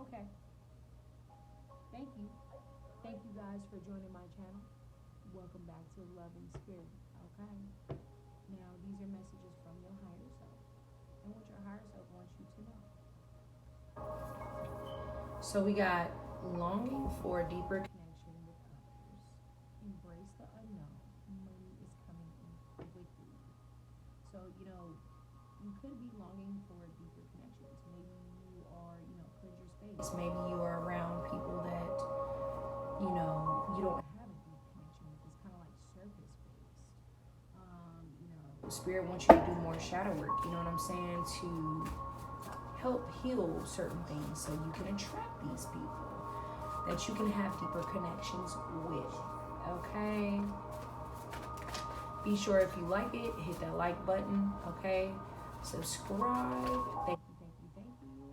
Okay. Thank you. Thank you guys for joining my channel. Welcome back to Love and Spirit. Okay. Now, these are messages from your higher self and what your higher self wants you to know. So we got longing for a deeper connection with others. Embrace the unknown. Money is coming in quickly. So, you could be longing for deeper connections. Maybe you are, cleanse your space. Maybe you are around people that, you don't have a deep connection with. It's kind of like surface based. Spirit wants you to do more shadow work, you know what I'm saying? To help heal certain things so you can attract these people that you can have deeper connections with. Okay? Be sure if you like it, hit that like button. Okay? Subscribe. Thank you, thank you, thank you.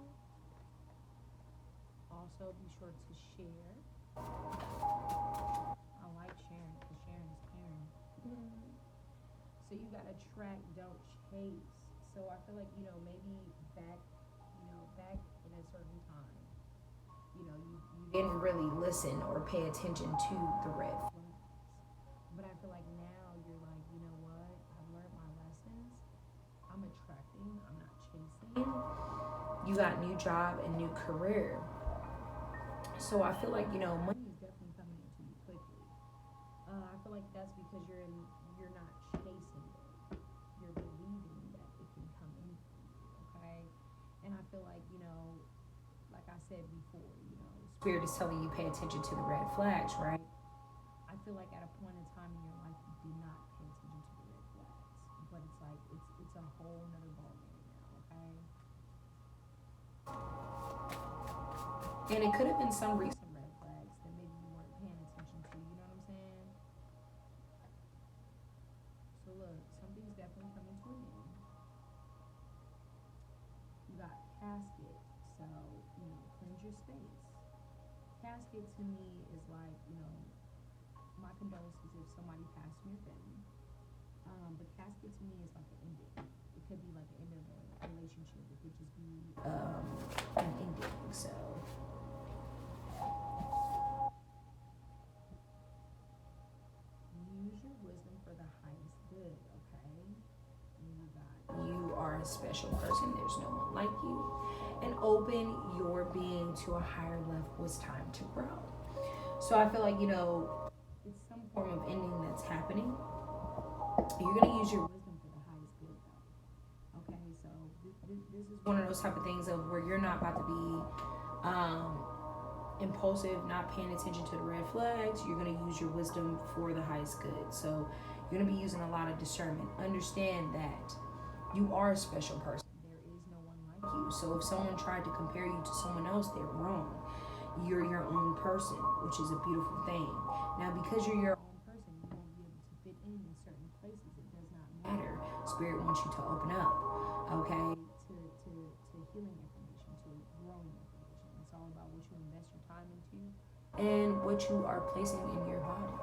Also, be sure to share. I like sharing because sharing is caring. So you gotta track, don't chase. So I feel like, maybe back, back in a certain time, you didn't really listen or pay attention to the red flags. But I feel like now you're like, you know what? I've learned my lessons. I'm attracting, I'm not chasing. You got new job and new career. So I feel like, money is definitely coming into you quickly. I feel like that's because you're not chasing it. You're believing that it can come in for you, okay? And I feel like, like I said before, Spirit is telling you pay attention to the red flags, right? I feel like at a point in time in your life you did not pay attention to the red flags. But it's like it's a whole nother ball game now, okay? And it could have been some recent red flags that maybe you weren't paying attention to, you know what I'm saying? So look, something's definitely coming to an end. You got casket, so cleanse your space. Casket to me is like, my condolences if somebody passed in your family. But casket to me is like an ending. It could be like an end of a relationship. It could just be an ending. So use your wisdom for the highest good, okay? You are a special person. There's no one like you. And open your being to a higher level. It's time to grow. So I feel like, it's some form of ending that's happening. You're going to use your wisdom for the highest good, though. Okay, so this is one of those type of things of where you're not about to be impulsive, not paying attention to the red flags. You're going to use your wisdom for the highest good. So you're going to be using a lot of discernment. Understand that you are a special person. There is no one like you. So if someone tried to compare you to someone else, they're wrong. You're your own person, which is a beautiful thing. Now, because you're your own person, you won't be able to fit in certain places. It does not matter. Spirit wants you to open up, okay? To healing information, to growing information. It's all about what you invest your time into and what you are placing in your body.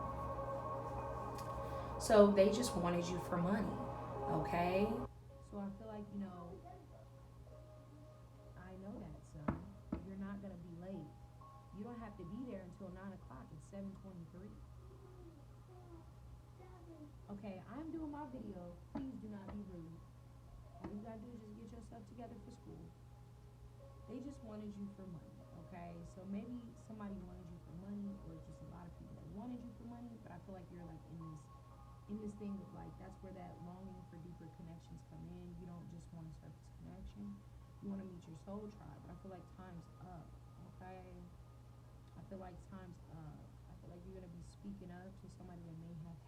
So they just wanted you for money, okay? So I feel like, I know that, son. You're not going to be late. You don't have to be there until 9 o'clock. It's 7:23. Okay, I'm doing my video. Please do not be rude. All you gotta do is just get yourself together for school. They just wanted you for money, okay? So maybe somebody wanted you for money, or just a lot of people that wanted you for money. But I feel like you're like in this thing of like that's where that longing for deeper connections come in. You don't just want a surface connection. You want to meet your soul tribe. But I feel like time's up, okay? I feel like time's up. I feel like you're gonna be speaking up to somebody that may have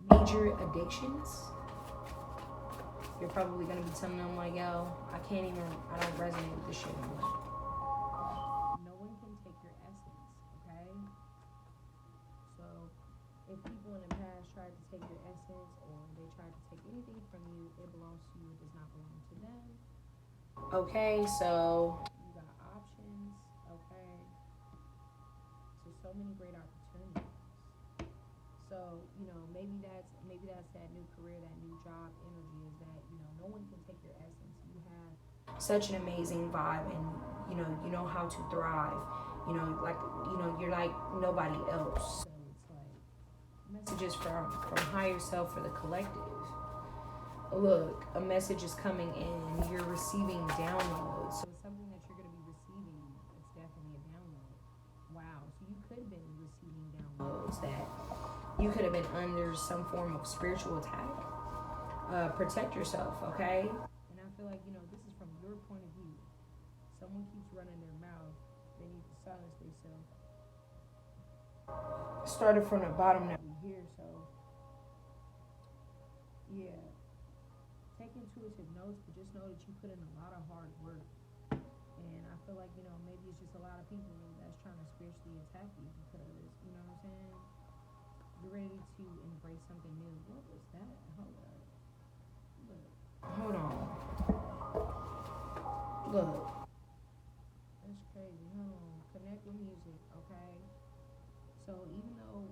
major addictions. You're probably gonna be telling them like, yo, I don't resonate with this shit anymore. No one can take your essence, okay? So if people in the past tried to take your essence or they tried to take anything from you, it belongs to you. It does not belong to them. Okay, so you got options, okay? So many great opportunities. So, maybe that's that new career, that new job energy is that, no one can take your essence. You have such an amazing vibe and you know how to thrive. You're like nobody else. So it's like messages from higher self for the collective. Look, a message is coming in. You're receiving downloads. So it's something that you're going to be receiving. It's definitely a download. Wow. So you could have been receiving downloads that you could have been under some form of spiritual attack. Protect yourself, okay? And I feel like, this is from your point of view. Someone keeps running their mouth. They need to silence themselves. Started from the bottom that we hear, so yeah. Take intuitive notes, but just know that you put in a lot of hard work. And I feel like, maybe it's just a lot of people that's trying to spiritually attack you because, you know what I'm saying? You're ready to embrace something new. What was that? Hold up. Look. Hold on. Look. That's crazy. Hold on. Connect with music, okay? So even though,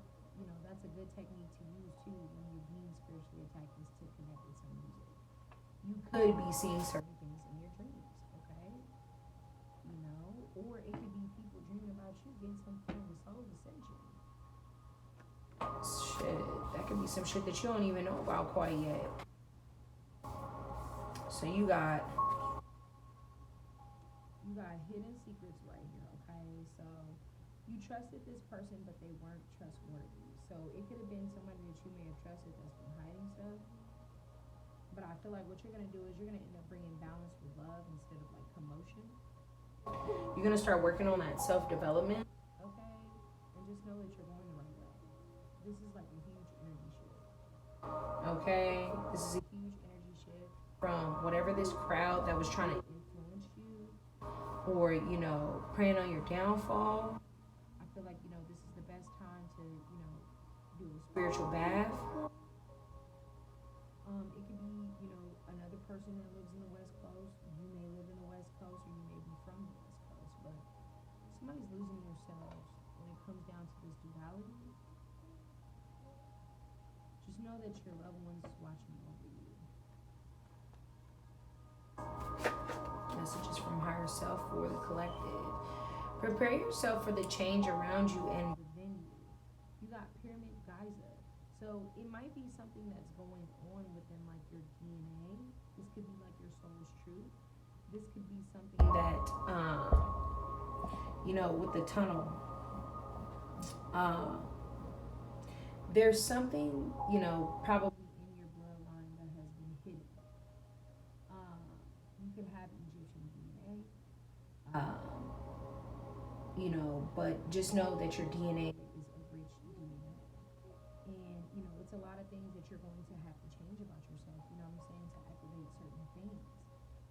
that's a good technique to use too when you're being spiritually attacked is to connect with some music. You could be seeing certain things in your dreams, okay? Or it could be people dreaming about you getting some form of soul ascension. Shit, that could be some shit that you don't even know about quite yet. So you got hidden secrets right here, okay? So you trusted this person, but they weren't trustworthy. So it could have been somebody that you may have trusted that's been hiding stuff. But I feel like what you're going to do is you're going to end up bringing balance with love instead of like commotion. You're going to start working on that self-development. Okay? And just know that you're going the right way. This is like a huge energy shift. Okay? This is a huge energy shift from whatever this crowd that was trying to influence you or, preying on your downfall. I feel like, this is the best time to, do a spiritual bath. It could be, another person that lives in the West Coast. You may live in the West Coast or you may be from the West Coast, but somebody's losing themselves when it comes down to this duality. Just know that your loved ones is watching over you. Messages from higher self for the collective. Prepare yourself for the change around you and within you. You got Pyramid Giza. So it might be something that's going on within like your DNA. This could be like your soul's truth. This could be something that, with the tunnel. There's something, probably in your bloodline that has been hidden. You could have Egyptian DNA. But just know that your DNA is a rich DNA. And, it's a lot of things that you're going to have to change about yourself, to activate certain things.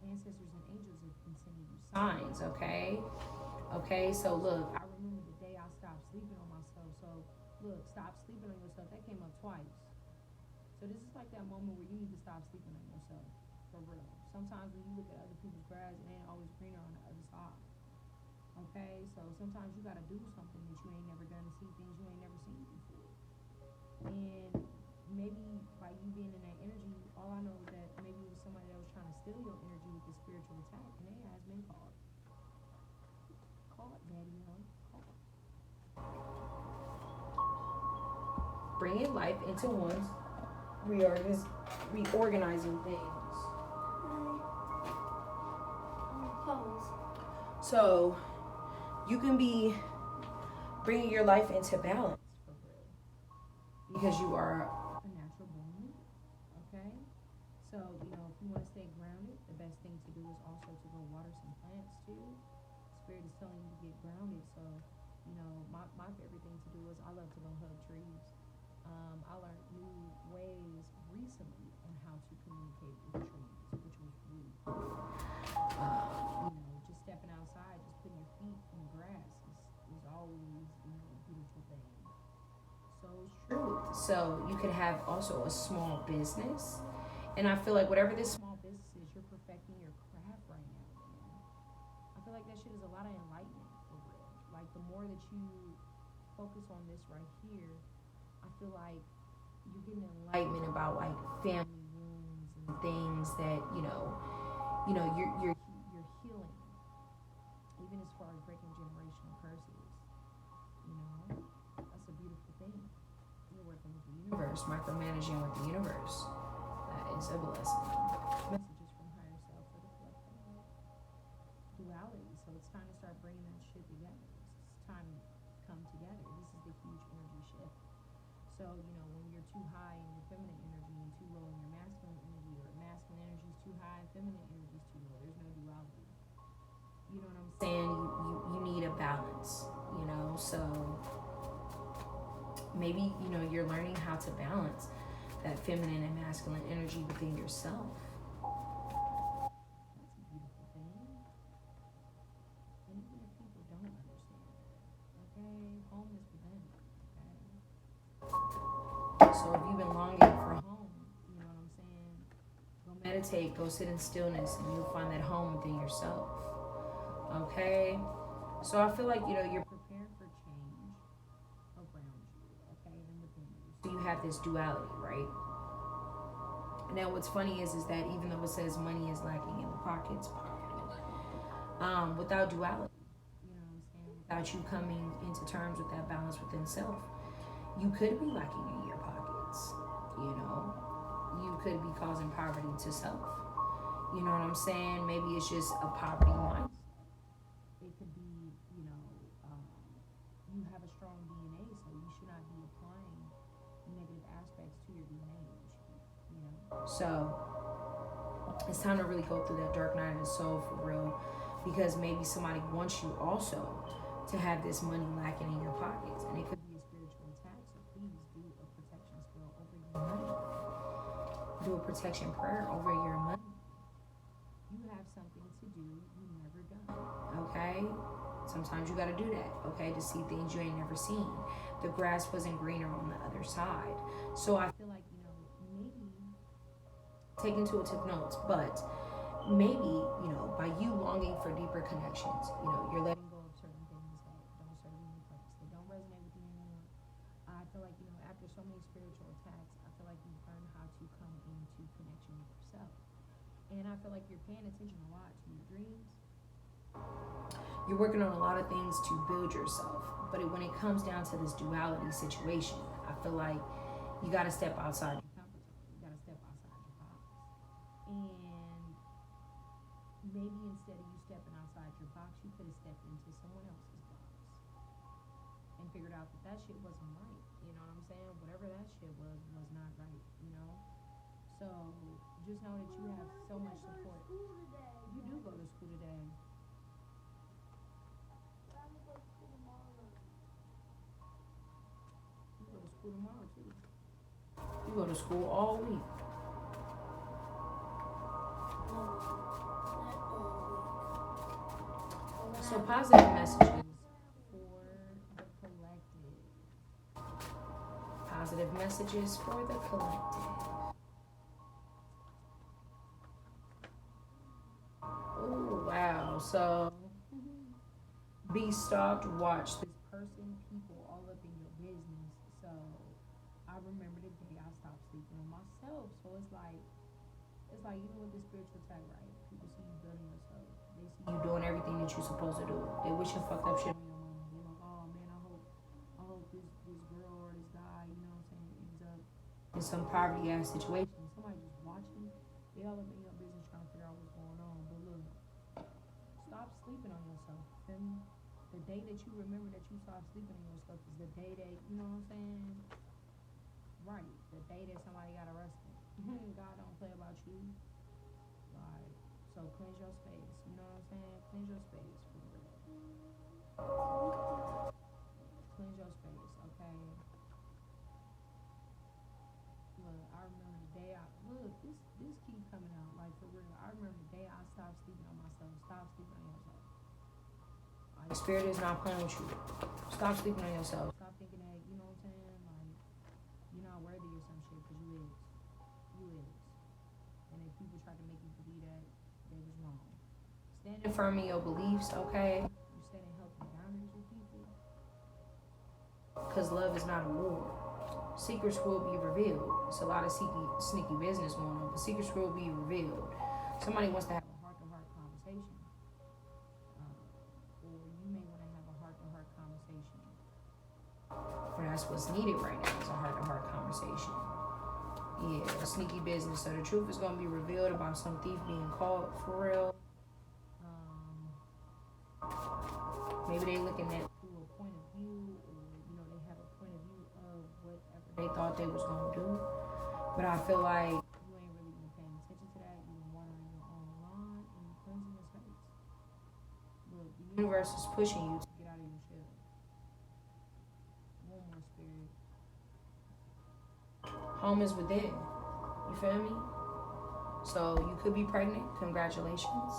Ancestors and angels have been sending you signs, okay? Okay, so look, I remember the day I stopped sleeping on myself. So, look, stop sleeping on yourself. That came up twice. So this is like that moment where you need to stop sleeping on yourself, for real. Sometimes when you look at other people's grass, it ain't always greener on the other side. Okay, so sometimes you gotta do something that you ain't never done to see things you ain't never seen before. And maybe by you being in that energy, all I know is that maybe it was somebody that was trying to steal your energy with the spiritual attack, and they has been caught. Caught, daddy, caught. Bringing life into one's reorganizing things. So you can be bringing your life into balance for real, because you are a natural born, okay? So, if you want to stay grounded, the best thing to do is also to go water some plants too. Spirit is telling you to get grounded. So, my favorite thing to do is I love to go hug trees. I learned new ways recently on how to communicate with trees, which was really cool. Just stepping outside, just putting your feet in the grass is always, a beautiful thing. So it's true. So you could have also a small business. And I feel like whatever this small business is, you're perfecting your craft right now, man. I feel like that shit is a lot of enlightenment for real. Like the more that you focus on this right here, I feel like you're getting enlightenment about like family wounds and things that you're healing. as far as breaking generational curses. You know, that's a beautiful thing. You're working with the universe, micromanaging with the universe. That is a blessing. Messages from higher self for the collective. Duality. So it's time to start bringing that shit together. It's time to come together. This is the huge energy shift. So, you know, when you're too high in your feminine energy and too low in your masculine energy, or masculine energy is too high and feminine energy is too low, there's no duality. You know what I'm saying? You need a balance, you know? So maybe, you know, you're learning how to balance that feminine and masculine energy within yourself. That's a beautiful thing. And even if people don't understand that, okay, home is for them, okay? So if you've been longing for home, you know what I'm saying? Go meditate, go sit in stillness, and you'll find that home within yourself, okay? So I feel like, you know, you're preparing for change around you, okay, and within you. So you have this duality, right? Now what's funny is that even though it says money is lacking in the pockets, without duality, you know what I'm saying, without you coming into terms with that balance within self, you could be lacking in your pockets, you know? You could be causing poverty to self. You know what I'm saying? Maybe it's just a poverty mindset. It could be, you know, you have a strong DNA, so you should not be applying negative aspects to your DNA, you know? So it's time to really go through that dark night of the soul for real, because maybe somebody wants you also to have this money lacking in your pockets, and it could be a spiritual attack. So please do a protection spell over your money. Do a protection prayer over your money. You have something to do you never done, okay? Sometimes you got to do that, okay, to see things you ain't never seen. The grass wasn't greener on the other side. So I feel like, you know, maybe take into it, took notes, but maybe, you know, by you longing for deeper connections, you know, you're letting go of certain things that don't serve you any purpose, that don't resonate with you anymore. I feel like, you know, after so many spiritual attacks, I feel like you've learned how to come into connection with yourself. And I feel like you're paying attention a lot to your dreams. You're working on a lot of things to build yourself. But when it comes down to this duality situation, I feel like you got to step outside your comfort zone. You got to step outside your box. And maybe instead of you stepping outside your box, you could have stepped into someone else's box and figured out that that shit wasn't right. You know what I'm saying? Whatever that shit was not right, you know? So just know that you have so much support. You do go to school today. You go to school tomorrow too. You go to school all week. So positive messages for the collective. Positive messages for the collective. Oh, wow. So, be stalked, watch this person, people all up in your business. So, I remember the day I stopped sleeping on myself. So, it's like, even with the spiritual attack, right? People see you building yourself. They see you doing everything that you're supposed to do. They wish you fucked up shit on your mama. They're like, oh man, I hope this girl or this guy, you know what I'm saying, ends up in some poverty ass situation. Somebody just watching, they all up in your business trying to figure out what's going on. But look, stop sleeping on yourself. Feel me? The day that you remember that you stopped sleeping on yourself is the day that, you know what I'm saying? Right. The day that somebody got arrested. God don't play about you. Like, so cleanse your space. You know what I'm saying? Cleanse your space for real. Cleanse your space, okay? Look, I remember the day this keep coming out, like for real. I remember the day I stopped sleeping on myself. Stop sleeping on yourself. Like, spirit is not playing with you. Stop sleeping on yourself. Stop thinking that, you know what I'm saying? Like, you're not worthy or some shit, because you is. You is. And if people try to make you believe that, they was wrong. Standing firm in your beliefs, okay? You setting healthy boundaries with people. Because love is not a war. Secrets will be revealed. It's a lot of sneaky business going on, but secrets will be revealed. Somebody wants to have a heart-to-heart conversation. Or Or that's what's needed right now is a heart-to-heart conversation. Yeah, a sneaky business. So the truth is going to be revealed about some thief being caught for real. Maybe they looking at through a point of view, or they have a point of view of whatever they thought they was gonna do. But I feel like you ain't really been paying attention to that. You've been watering your own lawn and cleansing your space. Look, the universe is pushing you to get out of your shell. One more spirit. Home is within. You feel me? So you could be pregnant. Congratulations.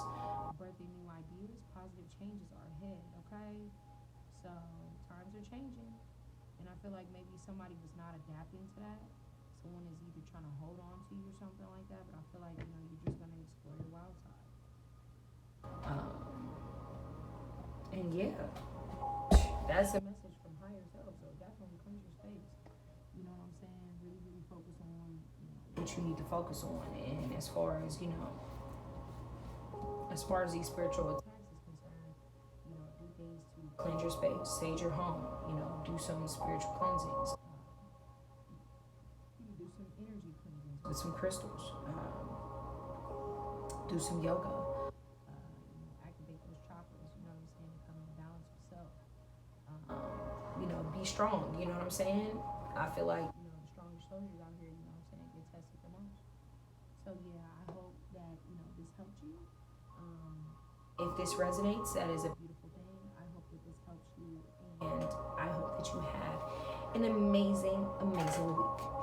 Birthing new ideas. Positive changes are ahead. Okay? So times are changing. And I feel like maybe somebody was not adapting to that. Someone is either trying to hold on to you or something like that. But I feel like, you're just going to explore your wild side. And yeah. That's a message from higher self. So definitely cleanse your space. You know what I'm saying? Really, really focus on what you need to focus on. And as far as these spiritual attacks is concerned, do things to cleanse your space, sage your home, do some spiritual cleansings, do some energy cleansings with some crystals, do some yoga, activate those chakras, to come in balance with self. Be strong, you know what I'm saying? I feel like, the strongest soldiers out here, get tested the most. So yeah, I hope that, this helped you. If this resonates, that is a beautiful thing. I hope that this helps you, and I hope that you have an amazing, amazing week.